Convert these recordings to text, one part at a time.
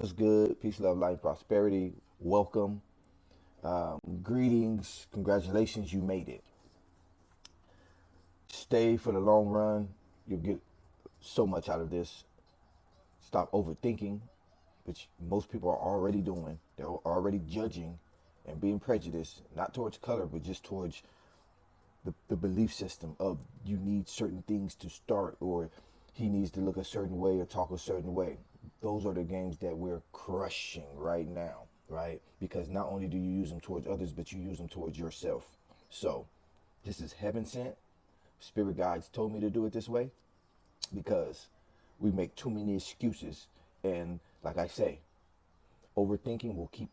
What's good? Peace, love, life, prosperity. Welcome. Greetings. Congratulations. You made it. Stay for the long run. You'll get so much out of this. Stop overthinking, which most people are already doing. They're already judging and being prejudiced, not towards color, but just towards the belief system of you need certain things to start, or he needs to look a certain way or talk a certain way. Those are the games that we're crushing right now, right? Because not only do you use them towards others, but you use them towards yourself. So this is heaven sent. Spirit guides told me to do it this way because we make too many excuses. And like I say, overthinking will keep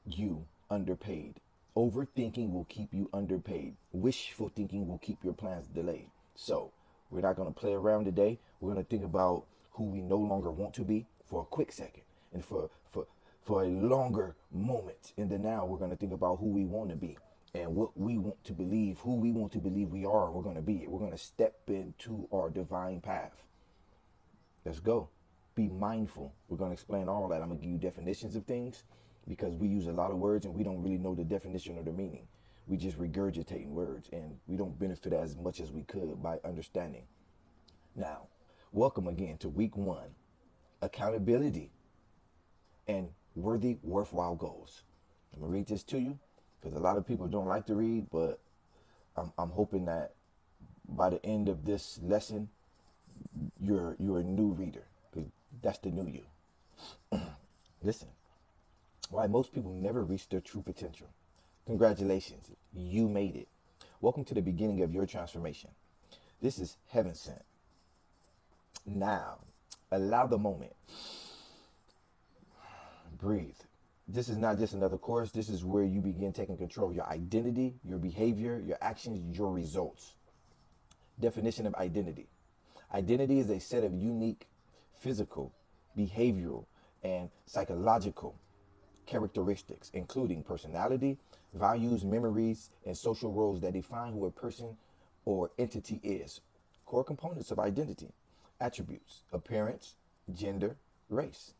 you underpaid. Overthinking will keep you underpaid. Wishful thinking will keep your plans delayed. So, we're not going to play around today. We're going to think about who we no longer want to be for a quick second. And for a longer moment in the now, we're going to think about who we want to be and what we want to believe, who we want to believe we are. We're going to be it. We're going to step into our divine path. Let's go. Be mindful. We're going to explain all that. I'm going to give you definitions of things because we use a lot of words and we don't really know the definition or the meaning. We just regurgitating words and we don't benefit as much as we could by understanding. Now, welcome again to week one, accountability and worthy, worthwhile goals. I'm going to read this to you because a lot of people don't like to read, but I'm hoping that by the end of this lesson, you're a new reader because that's the new you. Listen, why most people never reach their true potential. Congratulations, you made it. Welcome to the beginning of your transformation. This is heaven sent. Now, allow the moment. Breathe. This is not just another course. This is where you begin taking control of your identity, your behavior, your actions, your results. Definition of identity. Identity is a set of unique physical, behavioral, and psychological characteristics, including personality, values, memories, and social roles that define who a person or entity is. Core components of identity: attributes, appearance, gender, race,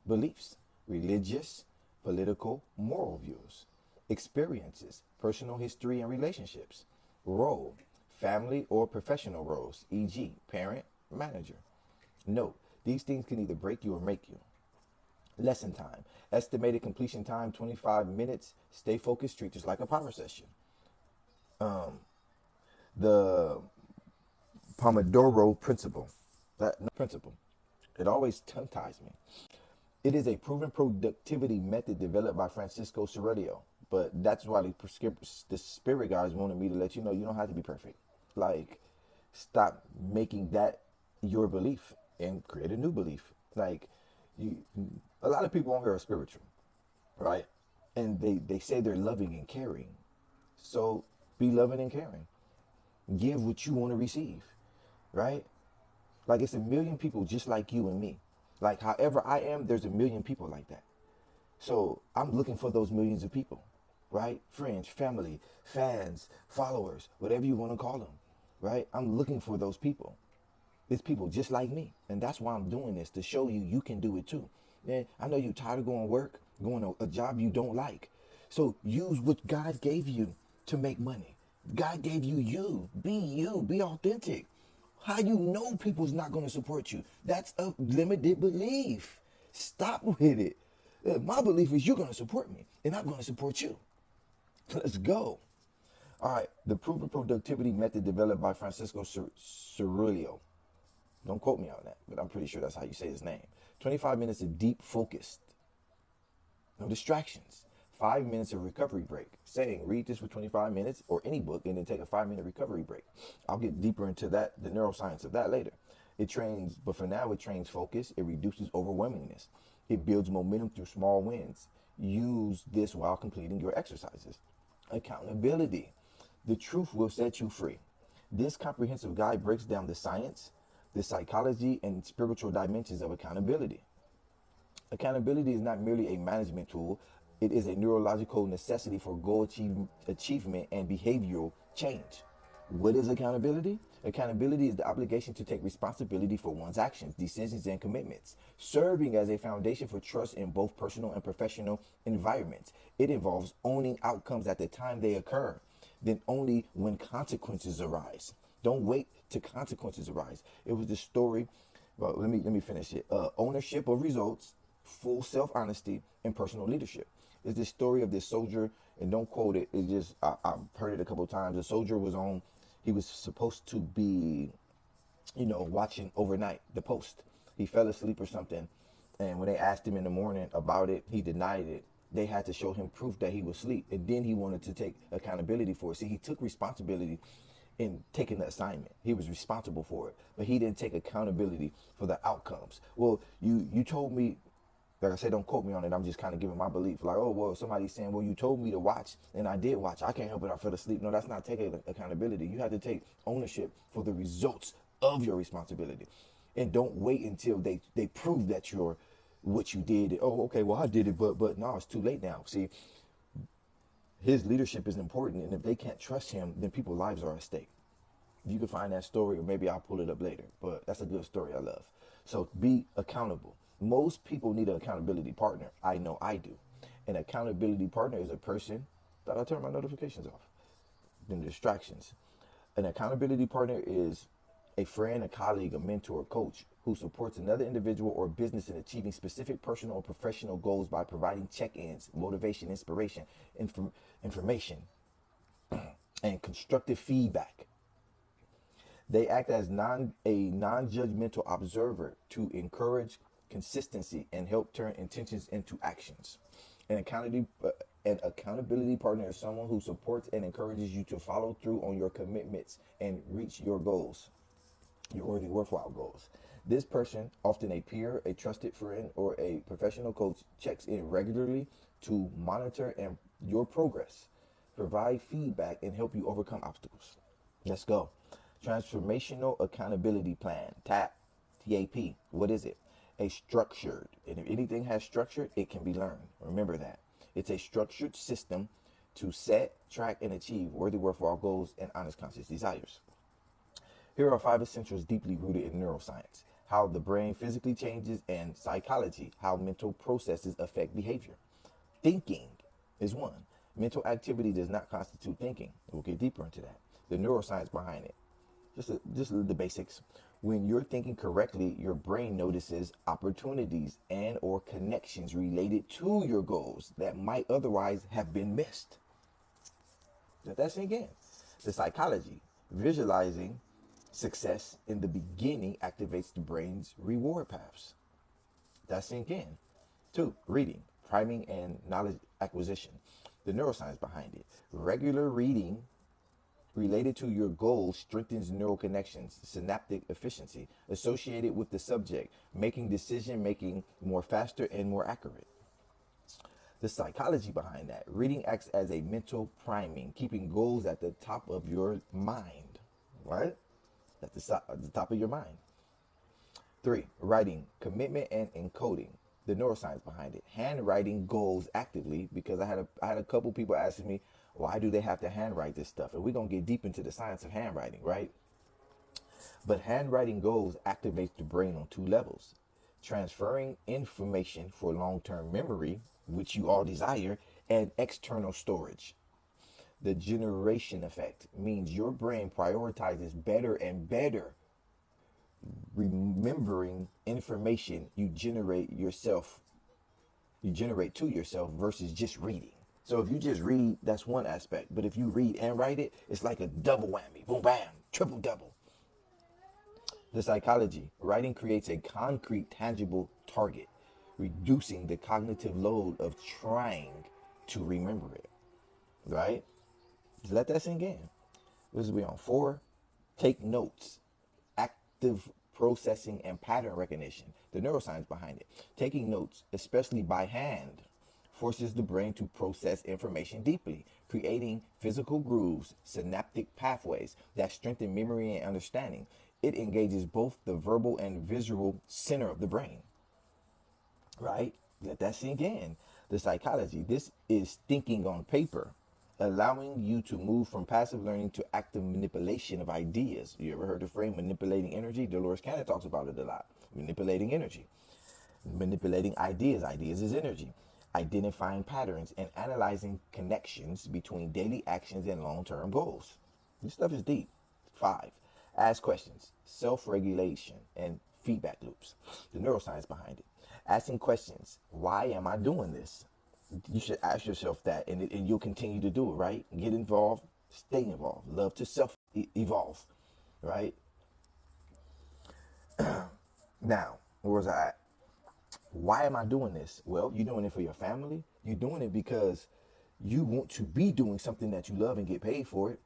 beliefs, religious, political, moral views, experiences, personal history and relationships, role, family or professional roles, e.g., parent, manager. Note, these things can either break you or make you. Lesson time. Estimated completion time 25 minutes. Stay focused, treat just like a power session. The Pomodoro principle. That principle. It always tongue ties me. It is a proven productivity method developed by Francisco Cerullo. But that's why the spirit guys wanted me to let you know you don't have to be perfect. Like, stop making that your belief and create a new belief. Like, you, a lot of people on here are spiritual, right? And they say they're loving and caring. So be loving and caring. Give what you want to receive, right? Like it's a million people just like you and me. Like however I am, there's a million people like that. So I'm looking for those millions of people, right? Friends, family, fans, followers, whatever you want to call them, right? I'm looking for those people. It's people just like me. And that's why I'm doing this, to show you you can do it too. Man, I know you're tired of going to work, going to a job you don't like. So use what God gave you to make money. God gave you you. Be authentic. How you know people's not going to support you? That's a limited belief. Stop with it. My belief is you're going to support me and I'm going to support you. Let's go. All right. The proven productivity method developed by Francisco Cerullo. Don't quote me on that, but I'm pretty sure that's how you say his name. 25 minutes of deep focused. No distractions. 5 minutes of recovery break. Saying read this for 25 minutes or any book and then take a 5 minute recovery break. I'll get deeper into that, the neuroscience of that later. It trains, but for now it trains focus. It reduces overwhelmingness. It builds momentum through small wins. Use this while completing your exercises. Accountability. The truth will set you free. This comprehensive guide breaks down the science, the psychology, and spiritual dimensions of accountability. Accountability is not merely a management tool, it is a neurological necessity for goal achievement and behavioral change. What is accountability? Accountability is the obligation to take responsibility for one's actions, decisions, and commitments, serving as a foundation for trust in both personal and professional environments. It involves owning outcomes at the time they occur, then only when consequences arise. Don't wait till consequences arise. It was the story. Well, let me finish it. Ownership of results, full self honesty, and personal leadership. It's the story of this soldier, and don't quote it. It's just I've heard it a couple of times. The soldier was on. He was supposed to be, watching overnight the post. He fell asleep or something, and when they asked him in the morning about it, he denied it. They had to show him proof that he was asleep, and then he wanted to take accountability for it. See, he took responsibility in taking the assignment. He was responsible for it, but he didn't take accountability for the outcomes. Well, you told me, like I said, don't quote me on it. I'm just kind of giving my belief. Like, oh, well, somebody's saying, well, you told me to watch, and I did watch. I can't help it. I fell asleep. No, that's not taking accountability. You have to take ownership for the results of your responsibility, and don't wait until they prove that you're what you did. Oh, okay, well, I did it, but no, it's too late now. See, his leadership is important, and if they can't trust him, then people's lives are at stake. You can find that story, or maybe I'll pull it up later, but that's a good story I love. So be accountable. Most people need an accountability partner. I know I do. An accountability partner is a person that I turn my notifications off, then distractions. An accountability partner is a friend, a colleague, a mentor, a coach who supports another individual or business in achieving specific personal or professional goals by providing check-ins, motivation, inspiration, information, and constructive feedback. They act as a non-judgmental observer to encourage consistency and help turn intentions into actions. An accountability partner is someone who supports and encourages you to follow through on your commitments and reach your goals, your worthy, worthwhile goals. This person, often a peer, a trusted friend, or a professional coach, checks in regularly to monitor your progress, provide feedback, and help you overcome obstacles. Let's go. Transformational Accountability Plan, TAP. What is it? A structured, and if anything has structure, it can be learned. Remember that. It's a structured system to set, track, and achieve worthy, worthwhile goals and honest, conscious desires. Here are 5 essentials deeply rooted in neuroscience: how the brain physically changes, and psychology, how mental processes affect behavior. Thinking is one. Mental activity does not constitute thinking. We'll get deeper into that. The neuroscience behind it. Just the basics. When you're thinking correctly, your brain notices opportunities and or connections related to your goals that might otherwise have been missed. Let that sink in. The psychology, visualizing success in the beginning activates the brain's reward paths. That sink in. 2, reading, priming, and knowledge acquisition. The neuroscience behind it. Regular reading related to your goals strengthens neural connections, synaptic efficiency associated with the subject, making decision making more faster and more accurate. The psychology behind that. Reading acts as a mental priming, keeping goals at the top of your mind, right? At the top of your mind. 3, writing, commitment, and encoding. The neuroscience behind it. Handwriting goals actively, because I had a couple people asking me, why do they have to handwrite this stuff? And we're going to get deep into the science of handwriting, right? But handwriting goals activates the brain on 2 levels. Transferring information for long-term memory, which you all desire, and external storage. The generation effect means your brain prioritizes better and better remembering information you generate to yourself versus just reading. So if you just read, that's one aspect. But if you read and write it, it's like a double whammy. Boom, bam, triple double. The psychology. Writing creates a concrete, tangible target, reducing the cognitive load of trying to remember it. Right? Just let that sink in. This is we on 4. Take notes. Active processing and pattern recognition. The neuroscience behind it. Taking notes, especially by hand, forces the brain to process information deeply, creating physical grooves, synaptic pathways that strengthen memory and understanding. It engages both the verbal and visual center of the brain. Right? Let that sink in. The psychology. This is thinking on paper, allowing you to move from passive learning to active manipulation of ideas. You ever heard the phrase manipulating energy? Dolores Cannon talks about it a lot. Manipulating energy, manipulating ideas. Ideas is energy. Identifying patterns and analyzing connections between daily actions and long-term goals. This stuff is deep. 5. Ask questions, self-regulation, and feedback loops. The neuroscience behind it. Asking questions. Why am I doing this? You should ask yourself that, and you'll continue to do it, right? Get involved, stay involved. Love to self-evolve, right? Now, where was I at? Why am I doing this? Well, you're doing it for your family. You're doing it because you want to be doing something that you love and get paid for it.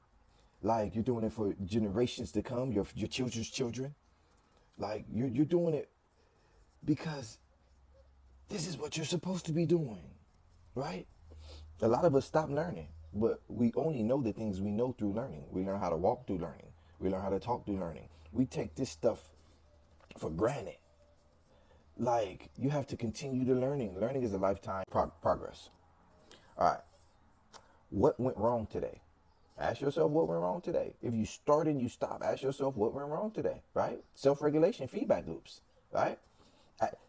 Like you're doing it for generations to come, your children's children. Like you're doing it because this is what you're supposed to be doing, right? A lot of us stop learning, but we only know the things we know through learning. We learn how to walk through learning. We learn how to talk through learning. We take this stuff for granted. Like you have to continue to learning. Learning is a lifetime progress. All right. What went wrong today? Ask yourself what went wrong today. If you start and you stop, ask yourself what went wrong today, right? Self-regulation, feedback loops, right?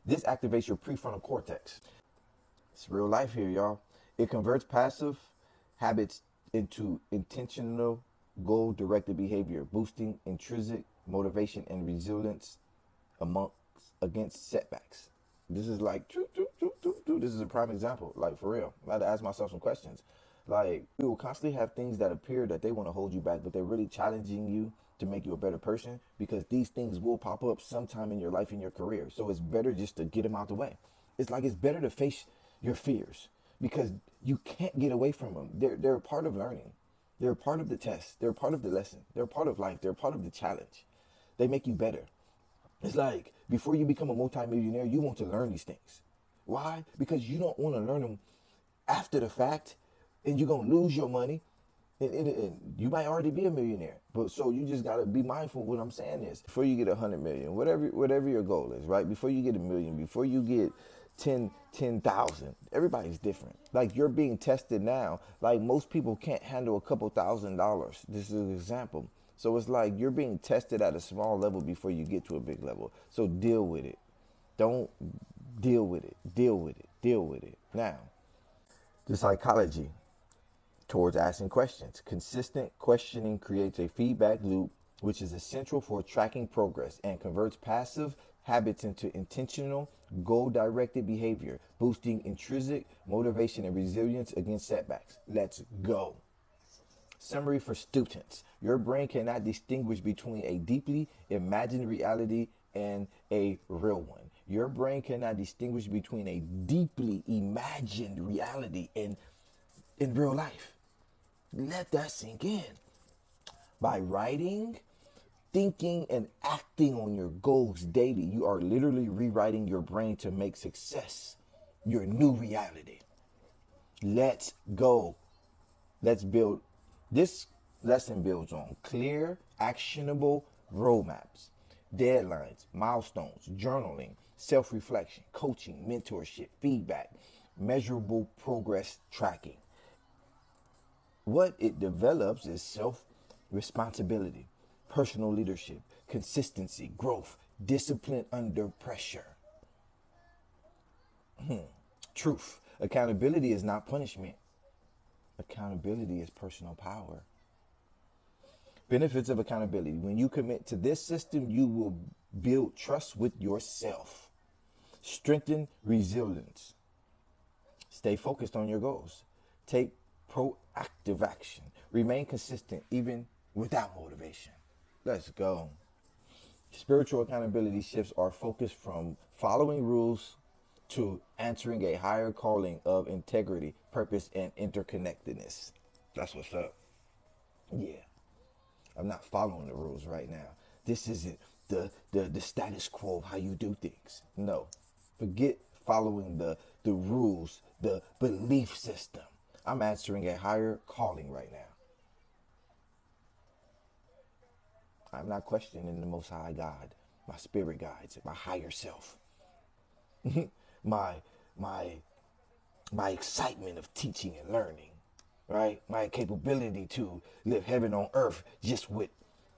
This activates your prefrontal cortex. It's real life here, y'all. It converts passive habits into intentional, goal-directed behavior, boosting intrinsic motivation and resilience against setbacks. This is like, this is a prime example, like for real. I had to ask myself some questions. Like, you will constantly have things that appear that they want to hold you back, but they're really challenging you to make you a better person because these things will pop up sometime in your life, in your career. So it's better just to get them out the way. It's like it's better to face your fears because you can't get away from them. They're a part of learning. They're a part of the test. They're a part of the lesson. They're a part of life. They're a part of the challenge. They make you better. It's like before you become a multimillionaire, you want to learn these things. Why? Because you don't want to learn them after the fact and you're going to lose your money. And you might already be a millionaire. But so you just got to be mindful. What I'm saying is before you get 100 million, whatever your goal is, right? Before you get a million, before you get 10,000, everybody's different. Like you're being tested now. Like most people can't handle a couple $1,000s. This is an example. So it's like you're being tested at a small level before you get to a big level. So deal with it. Don't deal with it. Deal with it. Deal with it. Now, the psychology towards asking questions. Consistent questioning creates a feedback loop, which is essential for tracking progress and converts passive habits into intentional, goal-directed behavior, boosting intrinsic motivation and resilience against setbacks. Let's go. Summary for students. Your brain cannot distinguish between a deeply imagined reality and a real one. Your brain cannot distinguish between a deeply imagined reality and in real life. Let that sink in. By writing, thinking, and acting on your goals daily, you are literally rewriting your brain to make success your new reality. Let's go. Let's build. This lesson builds on clear, actionable roadmaps, deadlines, milestones, journaling, self-reflection, coaching, mentorship, feedback, measurable progress tracking. What it develops is self-responsibility, personal leadership, consistency, growth, discipline under pressure. Truth. Accountability is not punishment. Accountability is personal power. Benefits of accountability. When you commit to this system, you will build trust with yourself. Strengthen resilience. Stay focused on your goals. Take proactive action. Remain consistent even without motivation. Let's go. Spiritual accountability shifts our focus from following rules to answering a higher calling of integrity, purpose, and interconnectedness. That's what's up. Yeah. I'm not following the rules right now. This isn't the status quo of how you do things. No. Forget following the rules, the belief system. I'm answering a higher calling right now. I'm not questioning the Most High God, my spirit guides, my higher self. my excitement of teaching and learning. right? My capability to live heaven on earth just with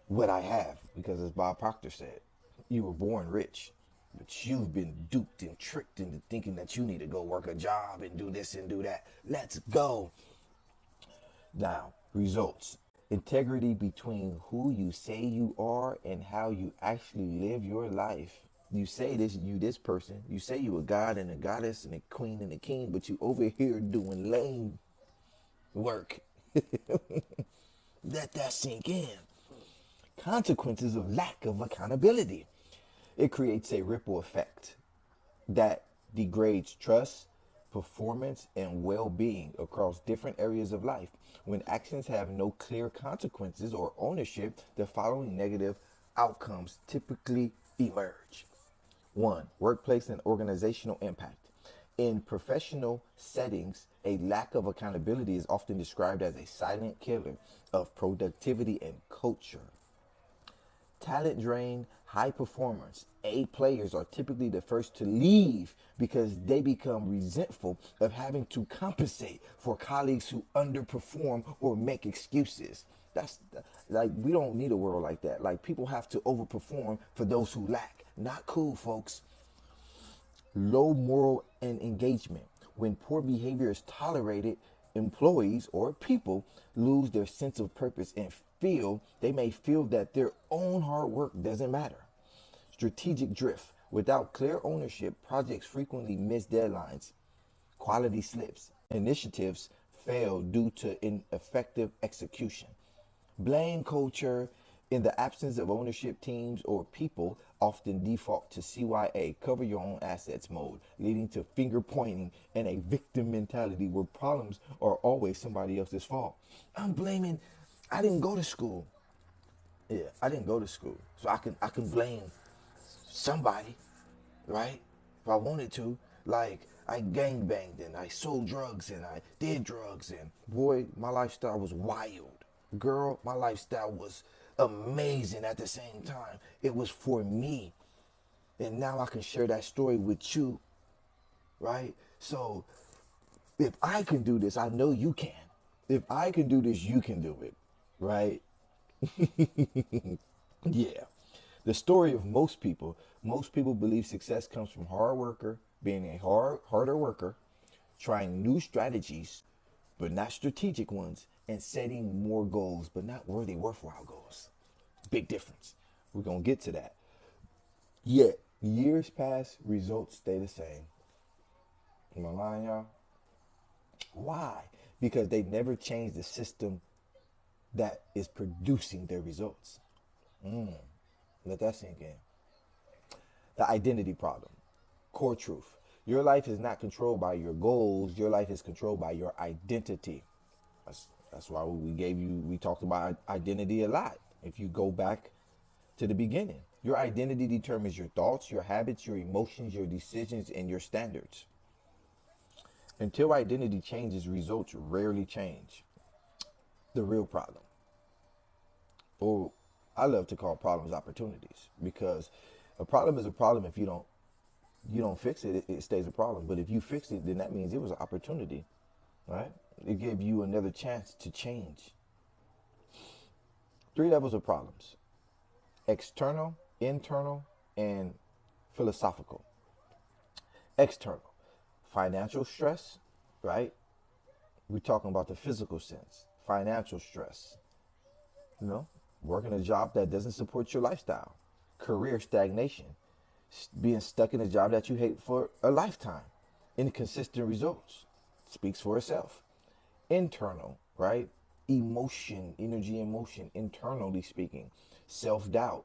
what I have. Because as Bob Proctor said, you were born rich, but you've been duped and tricked into thinking that you need to go work a job and do this and do that. Let's go. Now, results. Integrity between who you say you are and how you actually live your life. You say this, you this person. You say you a god and a goddess and a queen and a king, but you over here doing lame work. Let that sink in. Consequences of lack of accountability. It creates a ripple effect that degrades trust, performance, and well being across different areas of life. When actions have no clear consequences or ownership, the following negative outcomes typically emerge. One, workplace and organizational impact. In professional settings, a lack of accountability is often described as a silent killer of productivity and culture. Talent drain, high performers, A players are typically the first to leave because they become resentful of having to compensate for colleagues who underperform or make excuses. That's like, we don't need a world like that. Like, people have to overperform for those who lack. Not cool, folks. Low moral and engagement. When poor behavior is tolerated, employees or people lose their sense of purpose and they may feel that their own hard work doesn't matter. Strategic drift. Without clear ownership, projects frequently miss deadlines, quality slips, initiatives fail due to ineffective execution. Blame culture. In the absence of ownership, teams or people often default to CYA, cover your own assets mode, leading to finger pointing and a victim mentality where problems are always somebody else's fault. I'm blaming, I didn't go to school. Yeah, I didn't go to school. So I can blame somebody, right? If I wanted to. Like, I gang banged and I sold drugs and I did drugs, and boy, my lifestyle was wild. Girl, my lifestyle was amazing at the same time. It was for me. And now I can share that story with you, right? So if I can do this, I know you can. If I can do this, you can do it, right? Yeah. The story of most people believe success comes from being a harder worker, trying new strategies, but not strategic ones, and setting more goals, but not worthwhile goals. Big difference. We're going to get to that. Yet, years pass, results stay the same. Am I lying, y'all? Why? Because they never changed the system that is producing their results. Let that sink in. The identity problem. Core truth. Your life is not controlled by your goals. Your life is controlled by your identity. That's why we talked about identity a lot. If you go back to the beginning, your identity determines your thoughts, your habits, your emotions, your decisions, and your standards. Until identity changes, results rarely change. The real problem, or I love to call problems opportunities, because a problem is a problem. If you don't fix it, it stays a problem. But if you fix it, then that means it was an opportunity, right? It gave you another chance to change. Three levels of problems: external, internal, and philosophical. External, financial stress, right? We're talking about the physical sense. Financial stress, you know, working a job that doesn't support your lifestyle, career stagnation, being stuck in a job that you hate for a lifetime, inconsistent results, speaks for itself. Internal, right? Emotion, energy, emotion, internally speaking, self doubt.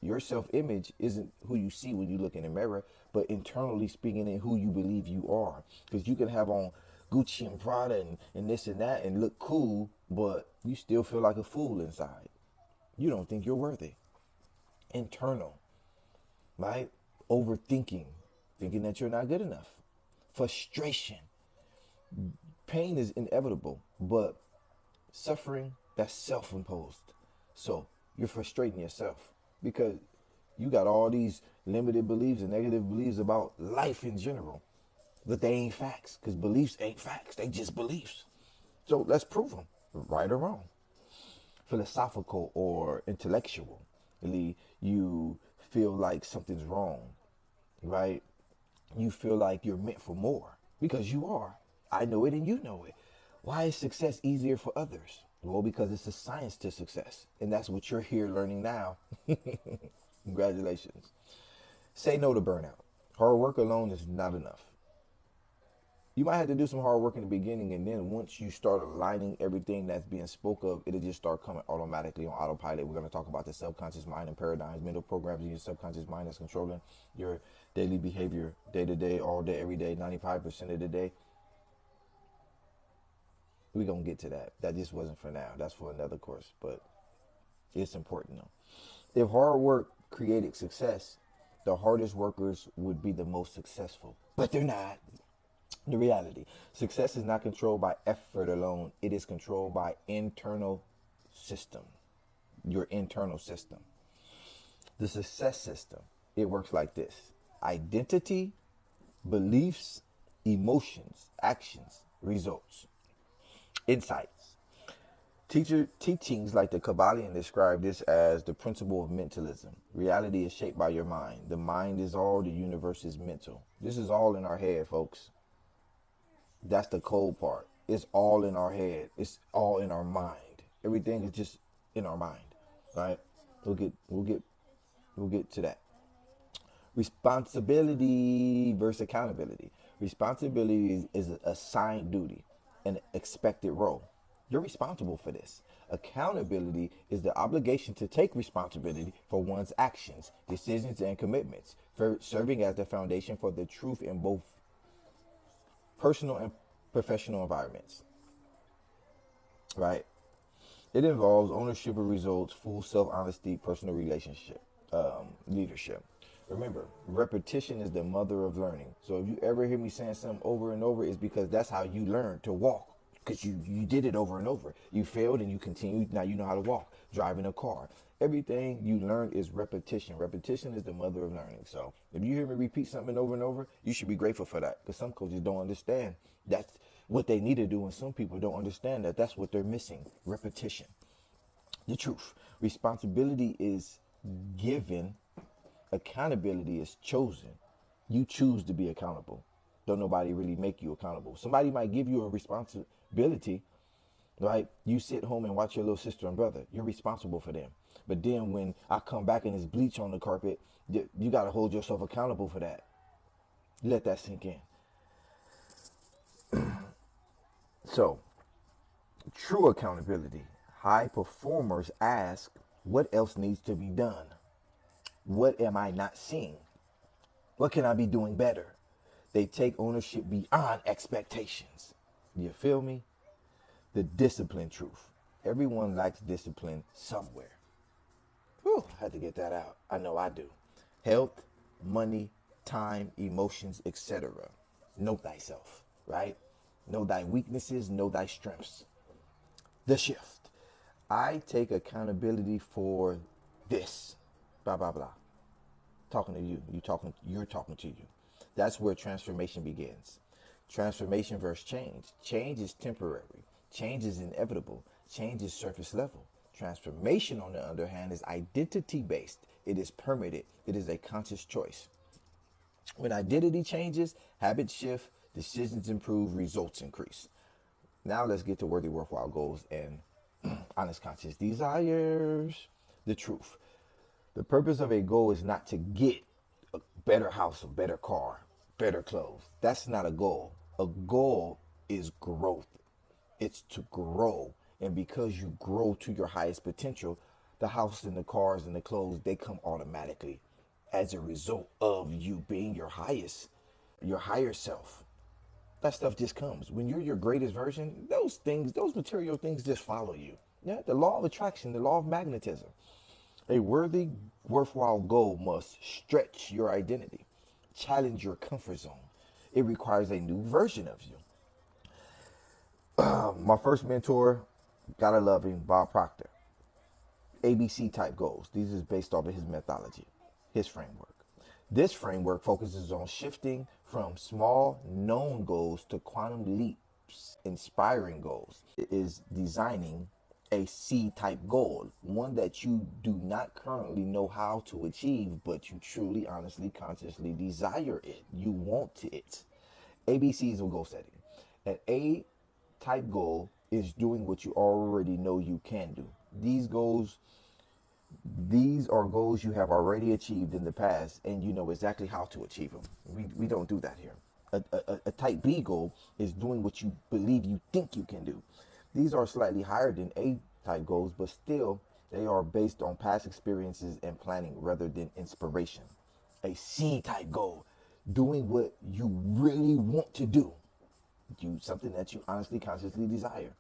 Your self image isn't who you see when you look in the mirror, but internally speaking, and who you believe you are. Because you can have on Gucci and Prada and this and that and look cool, but you still feel like a fool inside. You don't think you're worthy. Internal, right? Overthinking, thinking that you're not good enough. Frustration. Pain is inevitable, but suffering, that's self imposed. So you're frustrating yourself because you got all these limited beliefs and negative beliefs about life in general, but they ain't facts, because beliefs ain't facts, they just beliefs. So let's prove them, right or wrong. Philosophical or intellectually, you feel like something's wrong, right? You feel like you're meant for more because you are. I know it and you know it. Why is success easier for others? Well, because it's a science to success. And that's what you're here learning now. Congratulations. Say no to burnout. Hard work alone is not enough. You might have to do some hard work in the beginning, and then once you start aligning everything that's being spoke of, it'll just start coming automatically on autopilot. We're going to talk about the subconscious mind and paradigms, mental programs in your subconscious mind that's controlling your daily behavior, day to day, all day, every day, 95% of the day. We're going to get to that. That just wasn't for now. That's for another course, but it's important though. If hard work created success, the hardest workers would be the most successful, but they're not. The reality, success is not controlled by effort alone. It is controlled by internal system, your internal system. The success system, it works like this: identity, beliefs, emotions, actions, results, insights. Teachings like the Kabbalion describe this as the principle of mentalism. Reality is shaped by your mind. The mind is all, the universe is mental. This is all in our head, folks. That's the cold part. It's all in our head. It's all in our mind. Everything is just in our mind, right? We'll get to that. Responsibility versus accountability. Responsibility is a assigned duty, an expected role. You're responsible for this. Accountability is the obligation to take responsibility for one's actions, decisions, and commitments, for serving as the foundation for the truth in both personal and professional environments, right? It involves ownership of results, full self-honesty, personal relationship, leadership. Remember, repetition is the mother of learning. So if you ever hear me saying something over and over, it's because that's how you learn to walk. Because you did it over and over. You failed and you continued. Now you know how to walk. Driving a car. Everything you learn is repetition. Repetition is the mother of learning. So if you hear me repeat something over and over, you should be grateful for that. Because some coaches don't understand that's what they need to do. And some people don't understand that that's what they're missing. Repetition. The truth. Responsibility is given. Accountability is chosen. You choose to be accountable. Don't nobody really make you accountable. Somebody might give you a responsibility, right? You sit home and watch your little sister and brother. You're responsible for them. But then when I come back and there's bleach on the carpet, you got to hold yourself accountable for that. Let that sink in. So, true accountability. High performers ask, what else needs to be done? What am I not seeing? What can I be doing better? They take ownership beyond expectations. You feel me? The discipline truth. Everyone lacks discipline somewhere. Whew, I had to get that out. I know I do. Health, money, time, emotions, etc. Know thyself, right? Know thy weaknesses, know thy strengths. The shift. I take accountability for this. Blah, blah, blah. Talking to you. You're talking to you. That's where transformation begins. Transformation versus change. Change is temporary. Change is inevitable. Change is surface level. Transformation, on the other hand, is identity based. It is permanent. It is a conscious choice. When identity changes, habits shift, decisions improve, results increase. Now let's get to worthy, worthwhile goals and honest, conscious desires. The truth. The purpose of a goal is not to get a better house, a better car, better clothes. That's not a goal. A goal is growth. It's to grow. And because you grow to your highest potential, the house and the cars and the clothes, they come automatically as a result of you being your higher self. That stuff just comes. When you're your greatest version, those things, those material things just follow you. Yeah, the law of attraction, the law of magnetism. A worthy, worthwhile goal must stretch your identity, challenge your comfort zone. It requires a new version of you. My first mentor, gotta love him, Bob Proctor. ABC type goals. These is based off of his methodology, his framework. This framework focuses on shifting from small known goals to quantum leap inspiring goals. It is designing a C type goal, one that you do not currently know how to achieve, but you truly, honestly, consciously desire it. You want it. ABCs of goal setting. An A type goal is doing what you already know you can do. These are goals you have already achieved in the past, and you know exactly how to achieve them. We don't do that here. A type B goal is doing what you believe you think you can do. These are slightly higher than A type goals, but still, they are based on past experiences and planning rather than inspiration. A C type goal, doing what you really want to do. Something that you honestly, consciously desire,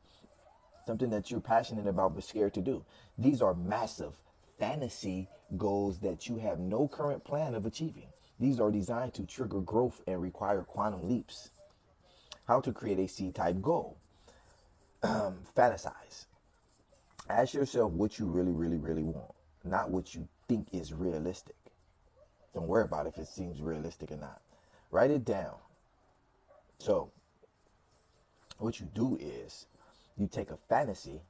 something that you're passionate about but scared to do. These are massive fantasy goals that you have no current plan of achieving. These are designed to trigger growth and require quantum leaps. How to create a C type goal. Fantasize. Ask yourself what you really, really, really want, not what you think is realistic. Don't worry about if it seems realistic or not. Write it down. So, what you do is you take a fantasy,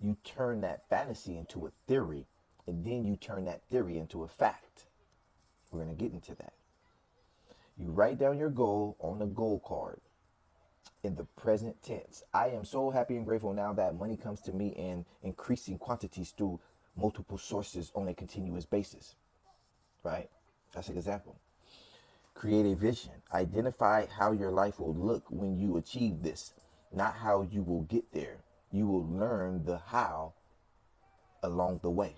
you turn that fantasy into a theory, and then you turn that theory into a fact. We're going to get into that. You write down your goal on a goal card in the present tense. I am so happy and grateful now that money comes to me in increasing quantities through multiple sources on a continuous basis. Right? That's an example. Create a vision. Identify how your life will look when you achieve this, not how you will get there. You will learn the how along the way.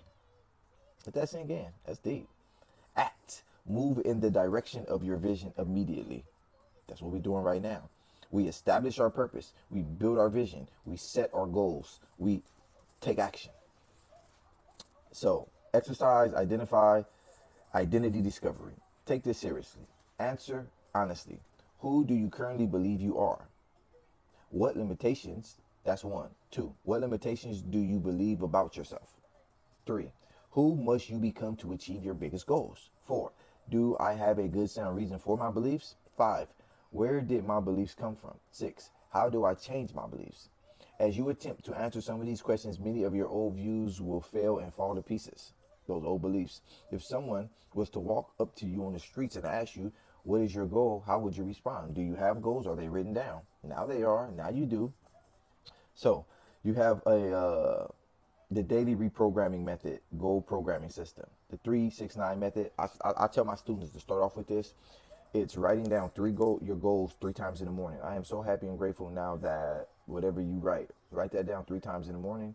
Let that sink in. That's deep. Act. Move in the direction of your vision immediately. That's what we're doing right now. We establish our purpose. We build our vision. We set our goals. We take action. So, exercise, identify, identity discovery. Take this seriously. Answer honestly. Who do you currently believe you are? What limitations? That's 1. 2. What limitations do you believe about yourself? 3. Who must you become to achieve your biggest goals? 4. Do I have a good sound reason for my beliefs? 5. Where did my beliefs come from? 6. How do I change my beliefs? As you attempt to answer some of these questions, many of your old views will fail and fall to pieces. Those old beliefs. If someone was to walk up to you on the streets and ask you, what is your goal? How would you respond? Do you have goals? Are they written down? Now they are. Now you do. So you have the daily reprogramming method, goal programming system, the 3-6-9 method. I tell my students to start off with this. It's writing down your goals 3 times in the morning. I am so happy and grateful now that whatever you write that down 3 times in the morning,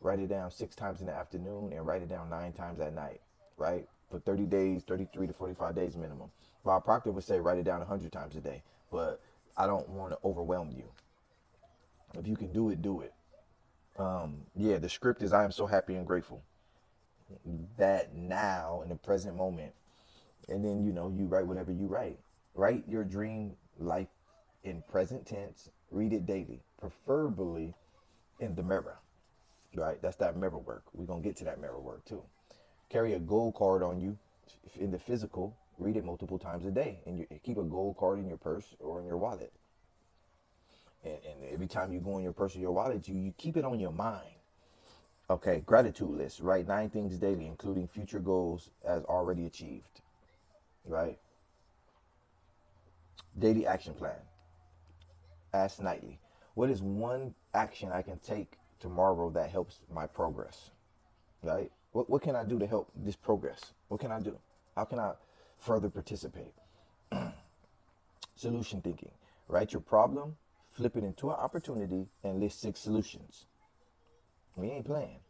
write it down 6 times in the afternoon, and write it down 9 times at night, right? For 30 days, 33 to 45 days minimum. Bob Proctor would say write it down 100 times a day, but I don't want to overwhelm you. If you can do it, do it. Yeah, the script is I am so happy and grateful that now in the present moment. And then, you write whatever you write. Write your dream life in present tense. Read it daily, preferably in the mirror, right? That's that mirror work. We're going to get to that mirror work too. Carry a goal card on you in the physical. Read it multiple times a day. And you keep a goal card in your purse or in your wallet. And every time you go in your purse or your wallet, you keep it on your mind. Okay, gratitude list. Write 9 things daily, including future goals as already achieved. Right? Daily action plan. Ask nightly. What is one action I can take tomorrow that helps my progress? Right? What can I do to help this progress? What can I do? How can I further participate? Solution thinking. Write your problem, flip it into an opportunity, and list 6 solutions. We ain't playing.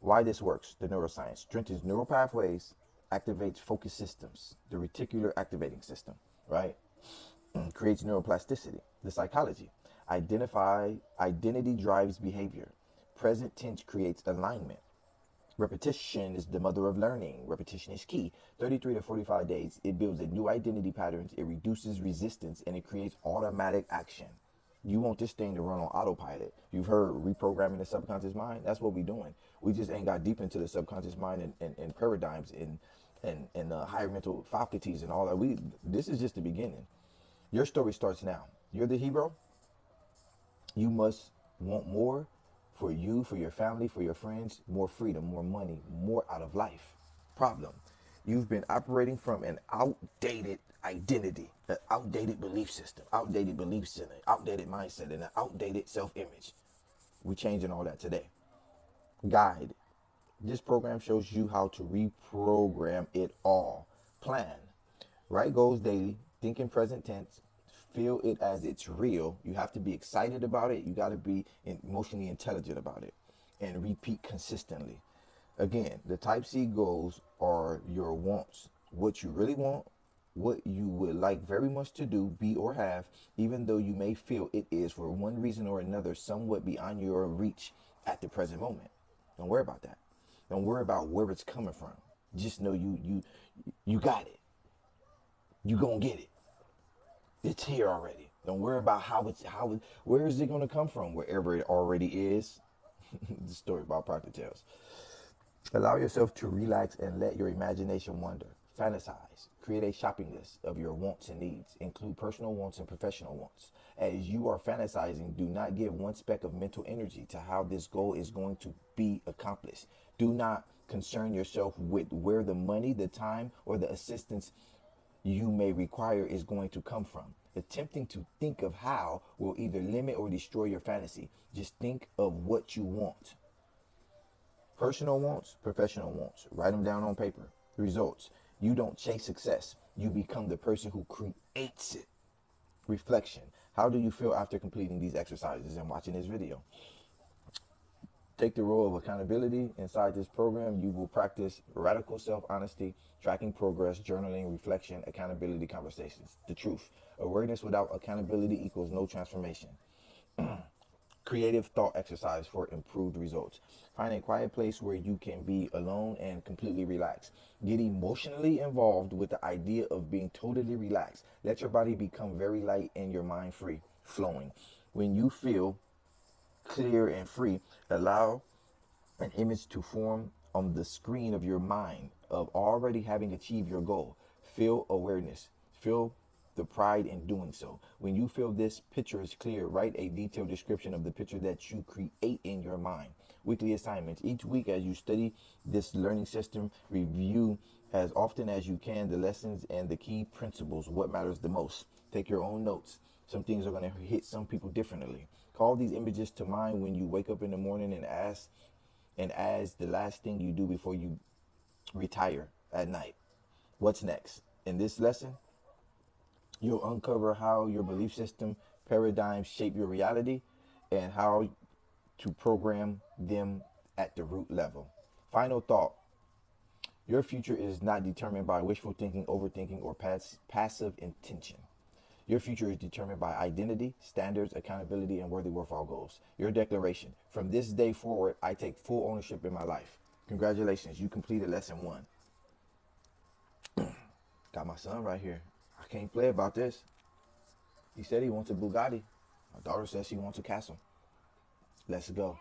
Why this works. The neuroscience strengthens neural pathways, activates focus systems, the reticular activating system, right? Creates neuroplasticity. The psychology. Identity drives behavior. Present tense creates alignment. Repetition is the mother of learning. Repetition is key. 33 to 45 days. It builds a new identity patterns. It reduces resistance and it creates automatic action. You want this thing to run on autopilot. You've heard reprogramming the subconscious mind. That's what we're doing. We just ain't got deep into the subconscious mind and paradigms and higher mental faculties and all that. This is just the beginning. Your story starts now. You're the hero. You must want more for you, for your family, for your friends, more freedom, more money, more out of life. Problem: you've been operating from an outdated identity, an outdated belief system, outdated belief center, outdated mindset, and an outdated self-image. We're changing all that today. Guide: this program shows you how to reprogram it all. Plan: write goals daily, think in present tense, feel it as it's real. You have to be excited about it. You got to be emotionally intelligent about it, and repeat consistently. Again, the type C goals are your wants, what you really want, what you would like very much to do, be, or have, even though you may feel it is for one reason or another somewhat beyond your reach at the present moment. Don't worry about that. Don't worry about where it's coming from. Just know you got it. You gonna get it. It's here already. Don't worry about where is it gonna come from? Wherever it already is. The story Bob Proctor tells. Allow yourself to relax and let your imagination wander. Fantasize. Create a shopping list of your wants and needs. Include personal wants and professional wants. As you are fantasizing, do not give one speck of mental energy to how this goal is going to be accomplished. Do not concern yourself with where the money, the time, or the assistance you may require is going to come from. Attempting to think of how will either limit or destroy your fantasy. Just think of what you want. Personal wants, professional wants. Write them down on paper. Results: you don't chase success. You become the person who creates it. Reflection: how do you feel after completing these exercises and watching this video? Take the role of accountability. Inside this program, you will practice radical self-honesty, tracking progress, journaling, reflection, accountability conversations. The truth: awareness without accountability equals no transformation. Creative thought exercise for improved results. Find a quiet place where you can be alone and completely relaxed. Get emotionally involved with the idea of being totally relaxed. Let your body become very light and your mind free, flowing. When you feel clear and free, allow an image to form on the screen of your mind of already having achieved your goal. Feel awareness. Feel the pride in doing so. When you feel this picture is clear, write a detailed description of the picture that you create in your mind. Weekly assignments. Each week as you study this learning system, review as often as you can the lessons and the key principles, what matters the most. Take your own notes. Some things are going to hit some people differently. Call these images to mind when you wake up in the morning and as the last thing you do before you retire at night. What's next? In this lesson, you'll uncover how your belief system paradigms shape your reality and how to program them at the root level. Final thought: your future is not determined by wishful thinking, overthinking, or passive intention. Your future is determined by identity, standards, accountability, and worthy worthwhile goals. Your declaration: from this day forward, I take full ownership in my life. Congratulations, you completed lesson 1. Got my son right here. I can't play about this. He said he wants a Bugatti. My daughter says she wants a castle. Let's go.